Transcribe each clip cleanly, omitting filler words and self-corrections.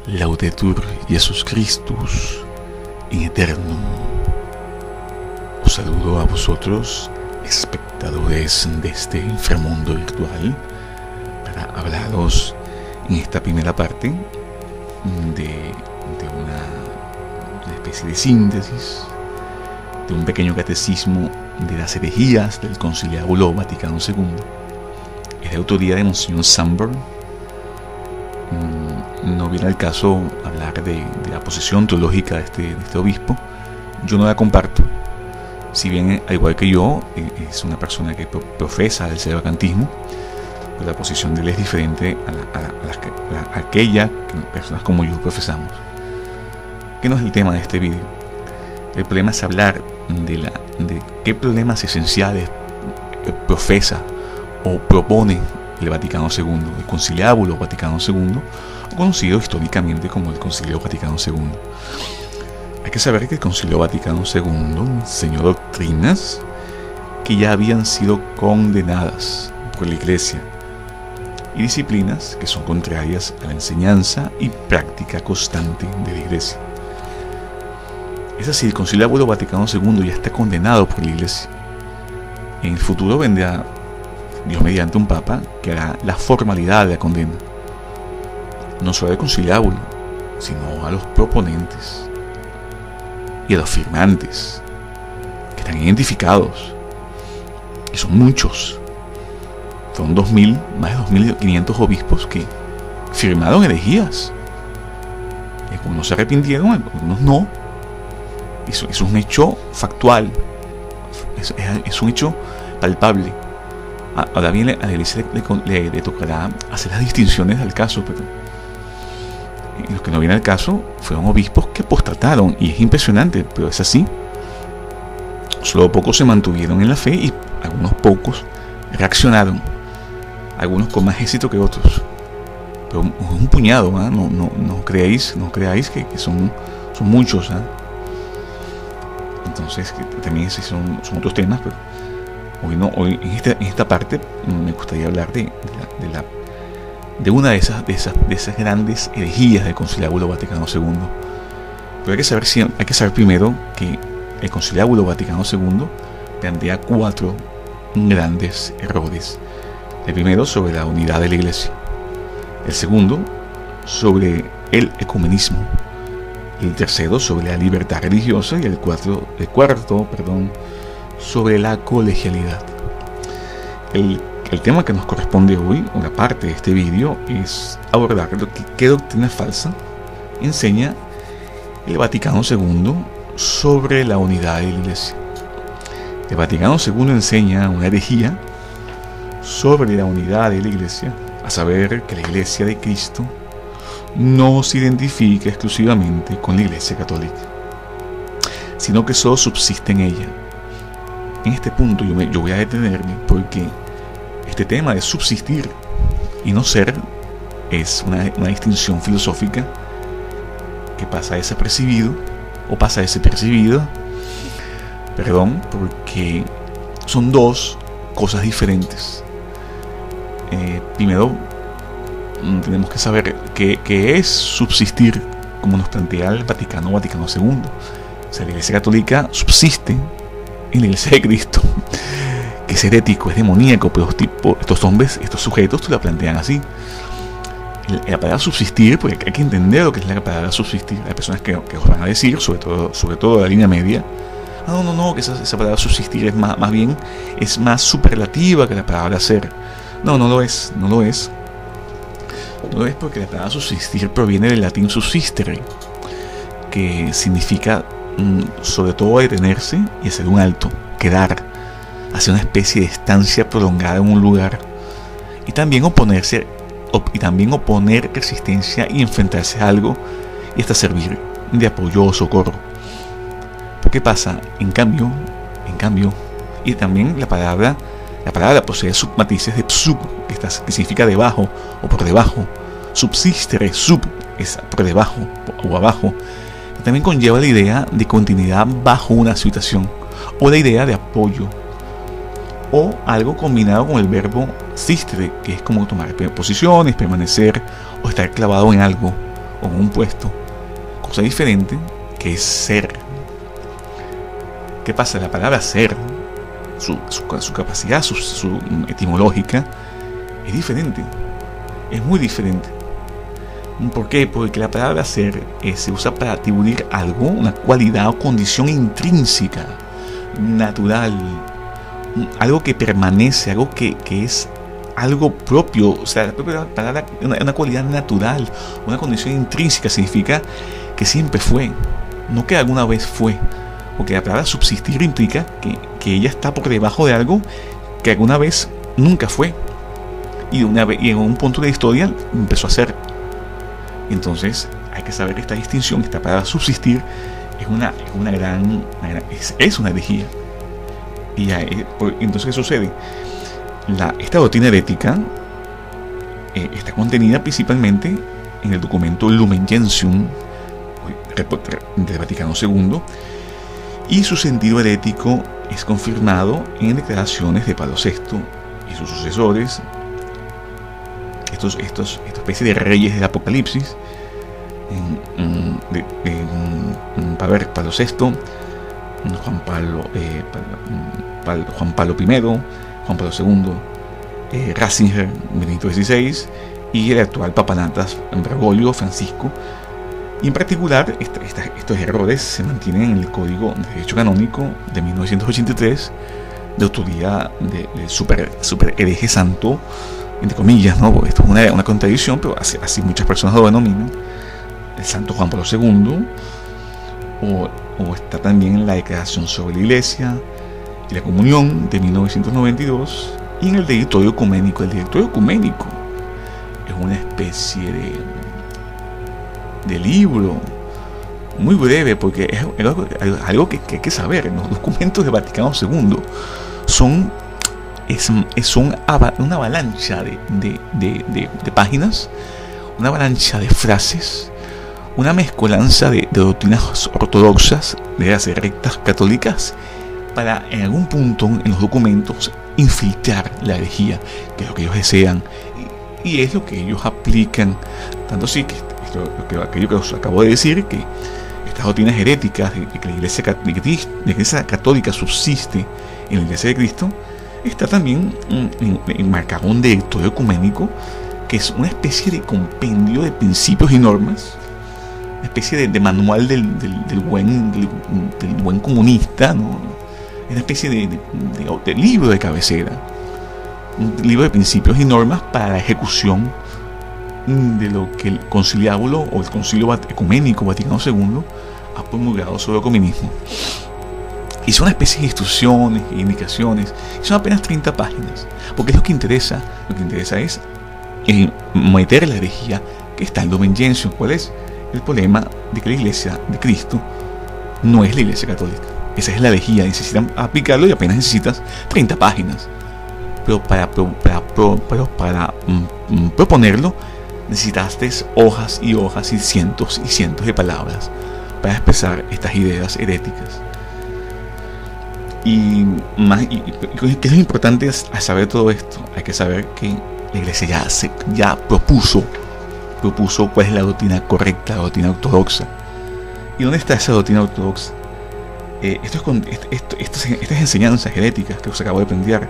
Laudetur Jesus Christus in aeternum. Os saludo a vosotros, espectadores de este inframundo virtual, para hablaros en esta primera parte de una especie de síntesis, de un pequeño catecismo de las herejías del Conciliábulo Vaticano II. Es de autoría de Monseñor Sanborn. No viene al caso hablar de la posición teológica de este obispo. Yo no la comparto. Si bien, al igual que yo, es una persona que profesa el sedevacantismo, pues la posición de él es diferente a aquella que personas como yo profesamos. ¿Qué no es el tema de este vídeo? El problema es hablar de qué problemas esenciales profesa o propone el Vaticano II, el Conciliábulo Vaticano II, conocido históricamente como el Concilio Vaticano II. Hay que saber que el Concilio Vaticano II enseñó doctrinas que ya habían sido condenadas por la Iglesia y disciplinas que son contrarias a la enseñanza y práctica constante de la Iglesia. Es así, el Conciliábulo Vaticano II ya está condenado por la Iglesia. En el futuro vendrá, Dios mediante, un Papa que hará la formalidad de la condena, no solo al conciliábulo, sino a los proponentes y a los firmantes, que están identificados, y son muchos. Son más de 2.500 obispos que firmaron herejías. Algunos se arrepintieron, algunos no. Eso es un hecho factual, es un hecho palpable. Ahora bien, a la Iglesia le tocará hacer las distinciones del caso, pero los que no vienen al caso fueron obispos que apostataron, y es impresionante, pero es así. Solo pocos se mantuvieron en la fe y algunos pocos reaccionaron, algunos con más éxito que otros, pero un puñado, ¿eh? No creáis que son muchos, ¿eh? Entonces, que también son otros temas, pero hoy en esta parte me gustaría hablar de una de esas grandes herejías del Conciliábulo Vaticano II. Pero hay que saber primero que el Conciliábulo Vaticano II plantea 4 grandes errores. El primero, sobre la unidad de la Iglesia. El segundo, sobre el ecumenismo. El tercero, sobre la libertad religiosa. Y el cuarto, sobre la colegialidad. El tema que nos corresponde hoy, una parte de este vídeo, es abordar qué doctrina falsa enseña el Vaticano II sobre la unidad de la Iglesia. El Vaticano II enseña una herejía sobre la unidad de la Iglesia, a saber que la Iglesia de Cristo no se identifica exclusivamente con la Iglesia Católica, sino que solo subsiste en ella. En este punto yo voy a detenerme, porque este tema de subsistir y no ser es una distinción filosófica que pasa desapercibido, o pasa desapercibida, porque son dos cosas diferentes. Primero, tenemos que saber qué es subsistir, como nos plantea el Vaticano II. O sea, la Iglesia Católica subsiste en la Iglesia de Cristo, que es herético, es demoníaco, pero estos sujetos te la plantean así. La palabra subsistir, porque hay que entender lo que es la palabra subsistir. Hay personas que os van a decir, sobre todo de la línea media, no, que esa palabra subsistir es más bien, es más superlativa que la palabra ser. No lo es. No lo es porque la palabra subsistir proviene del latín subsistere, que significa sobre todo detenerse y hacer un alto, quedar, hacer una especie de estancia prolongada en un lugar, y también oponer resistencia y enfrentarse a algo, y hasta servir de apoyo o socorro. ¿Pero qué pasa? En cambio, y también la palabra posee submatices de sub, que significa debajo o por debajo. Subsistere, sub, es por debajo o abajo. También conlleva la idea de continuidad bajo una situación, o la idea de apoyo, o algo combinado con el verbo sistere, que es como tomar posiciones, permanecer, o estar clavado en algo, o en un puesto, cosa diferente que es ser. ¿Qué pasa? La palabra ser, su capacidad, su etimológica, es diferente, es muy diferente. ¿Por qué? Porque la palabra ser se usa para atribuir algo, una cualidad o condición intrínseca, natural, algo que permanece, algo que es algo propio. O sea, la palabra, una cualidad natural, una condición intrínseca, significa que siempre fue, no que alguna vez fue. Porque la palabra subsistir implica que ella está por debajo de algo que alguna vez nunca fue, y en un punto de la historia empezó a ser. Entonces hay que saber esta distinción. Esta palabra subsistir es una herejía. Y entonces, ¿qué sucede? Esta doctrina herética está contenida principalmente en el documento Lumen Gentium del Vaticano II, y su sentido herético es confirmado en declaraciones de Pablo VI y sus sucesores, esta especie de reyes del Apocalipsis. Pablo VI, Juan Pablo I, Juan Pablo II, Ratzinger, Benedicto XVI, y el actual Papanatas Bergoglio, Francisco. Y en particular, estos errores se mantienen en el Código de Derecho Canónico de 1983, de autoría de super hereje santo, entre comillas, ¿no? Esto es una contradicción, pero así muchas personas lo denominan, el santo Juan Pablo II, o está también en la Declaración sobre la Iglesia y la Comunión de 1992, y en el Directorio Ecuménico. El Directorio Ecuménico es una especie de libro muy breve, porque es algo que hay que saber. Los documentos del Vaticano II son una avalancha de páginas, una avalancha de frases, una mezcolanza de doctrinas ortodoxas, de las rectas católicas, para en algún punto en los documentos infiltrar la herejía, que es lo que ellos desean, y es lo que ellos aplican. Tanto así que aquello que os acabo de decir, que estas doctrinas heréticas de que la Iglesia Católica subsiste en la Iglesia de Cristo, está también enmarcado un directorio ecuménico, que es una especie de compendio de principios y normas, una especie de manual del buen comunista, ¿no? Una especie de libro de cabecera, un libro de principios y normas para la ejecución de lo que el conciliábulo o el Concilio Ecuménico Vaticano II ha promulgado sobre el ecumenismo. Y son una especie de instrucciones e indicaciones, y son apenas 30 páginas, porque es lo que interesa. Lo que interesa es meter la herejía que está en Lumen Gentium. ¿Cuál es el problema? De que la Iglesia de Cristo no es la Iglesia Católica. Esa es la herejía. Necesitan aplicarlo y apenas necesitas 30 páginas. Pero para proponerlo necesitaste hojas y hojas y cientos de palabras para expresar estas ideas heréticas. ¿Qué es lo importante a saber todo esto? Hay que saber que la Iglesia ya propuso cuál es la doctrina correcta, la doctrina ortodoxa. ¿Y dónde está esa doctrina ortodoxa? Estas enseñanzas heréticas que os acabo de plantear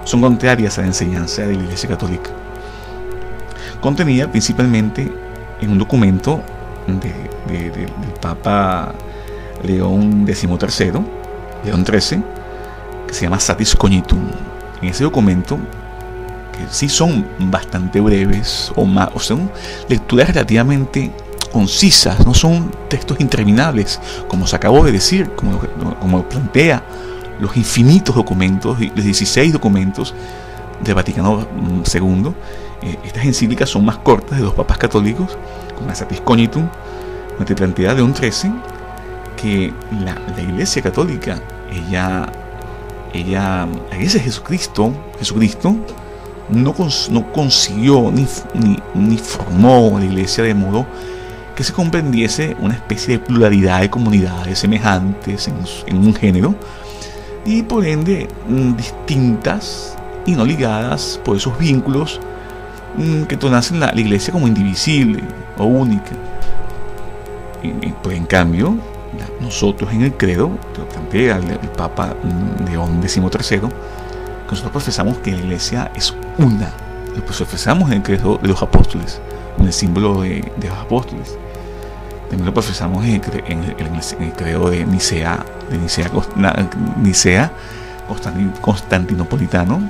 son contrarias a la enseñanza de la Iglesia Católica, contenida principalmente en un documento del Papa León XIII, León XIII, que se llama Satis Cognitum. En ese documento, que sí son bastante breves, o son lecturas relativamente concisas, no son textos interminables, como os acabo de decir, como plantea los infinitos documentos, los 16 documentos del Vaticano II. Estas encíclicas son más cortas de los papas católicos, como la Satis Cognitum, donde plantea León XIII que la Iglesia Católica, la Iglesia de Jesucristo no consiguió ni formó la Iglesia de modo que se comprendiese una especie de pluralidad de comunidades semejantes en un género, y por ende distintas y no ligadas por esos vínculos que hacen la Iglesia como indivisible o única. Pues en cambio, nosotros en el credo, lo plantea el Papa León XIII, que nosotros profesamos que la Iglesia es una. Lo profesamos en el credo de los apóstoles, en el símbolo de los apóstoles. También lo profesamos en el credo de Nicea Constantinopolitano.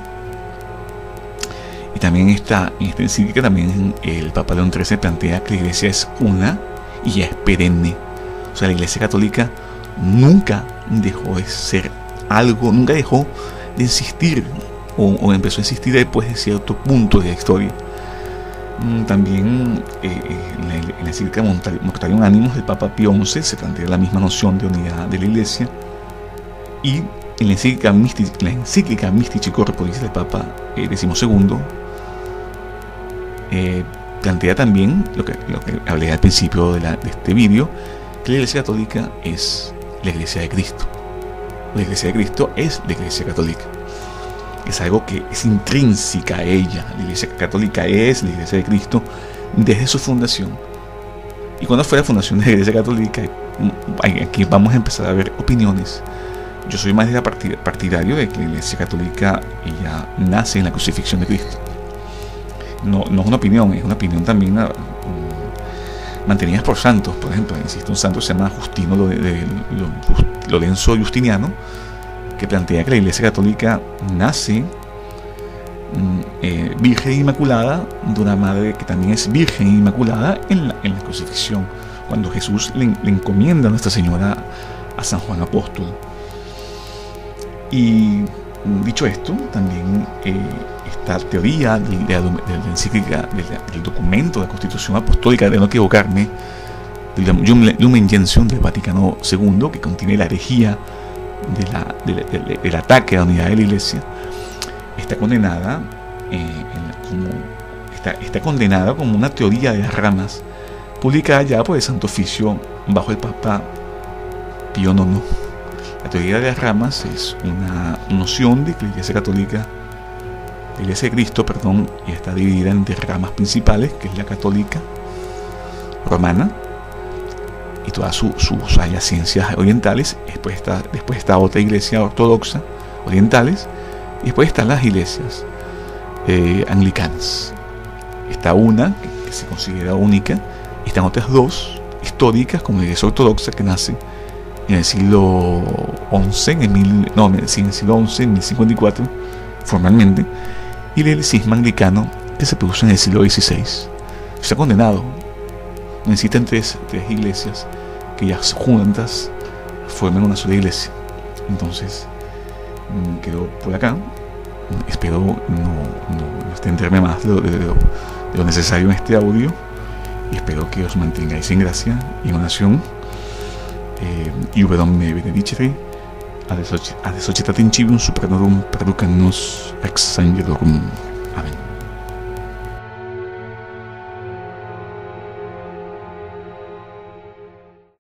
Y también en esta encíclica también el Papa León XIII plantea que la Iglesia es una y ya es perenne. O sea, la Iglesia católica nunca dejó de ser algo, nunca dejó de existir o empezó a existir después de cierto punto de la historia. También en la encíclica Mortarium Animus del Papa Pío XI se plantea la misma noción de unidad de la Iglesia. Y en la encíclica Mystici Corporis del Papa XII plantea también lo que hablé al principio de este vídeo, que la Iglesia católica es la Iglesia de Cristo. La Iglesia de Cristo es la Iglesia católica. Es algo que es intrínseca a ella. La Iglesia católica es la Iglesia de Cristo desde su fundación. Y cuando fue la fundación de la Iglesia católica, aquí vamos a empezar a ver opiniones. Yo soy más partidario de que la Iglesia católica ella nace en la crucifixión de Cristo. No es una opinión, es una opinión también mantenida por santos. Por ejemplo, existe un santo que se llama Justino Lorenzo Justiniano, que plantea que la Iglesia católica nace virgen inmaculada de una madre que también es virgen inmaculada en la crucifixión, cuando Jesús le encomienda a Nuestra Señora a San Juan Apóstol. Y dicho esto, también esta teoría de la encíclica, del documento de la Constitución Apostólica, de no equivocarme, del Lumen Gentium del Vaticano II, que contiene la herejía del ataque a la unidad de la Iglesia, está condenada como una teoría de las ramas, publicada ya por el Santo Oficio bajo el Papa Pío IX. La teoría de las ramas es una noción de que la Iglesia católica, la Iglesia de Cristo, está dividida en 3 ramas principales, que es la católica, romana y todas sus adyacencias orientales. Después está otra iglesia ortodoxa orientales, y después están las iglesias anglicanas. Está una que se considera única, y están otras 2 históricas, como la iglesia ortodoxa, que nace en el siglo XI, en el siglo XI, en 1054, formalmente, y el cisma anglicano, que se produce en el siglo XVI. Está condenado. Necesitan 3 iglesias que ya juntas formen una sola iglesia. Entonces, quedo por acá. Espero no extenderme más de lo necesario en este audio, y espero que os mantengáis en gracia y en oración. Iuvedom me benedicere, ad societatem civium supernorum perducamus ex sanguinorum. Amén.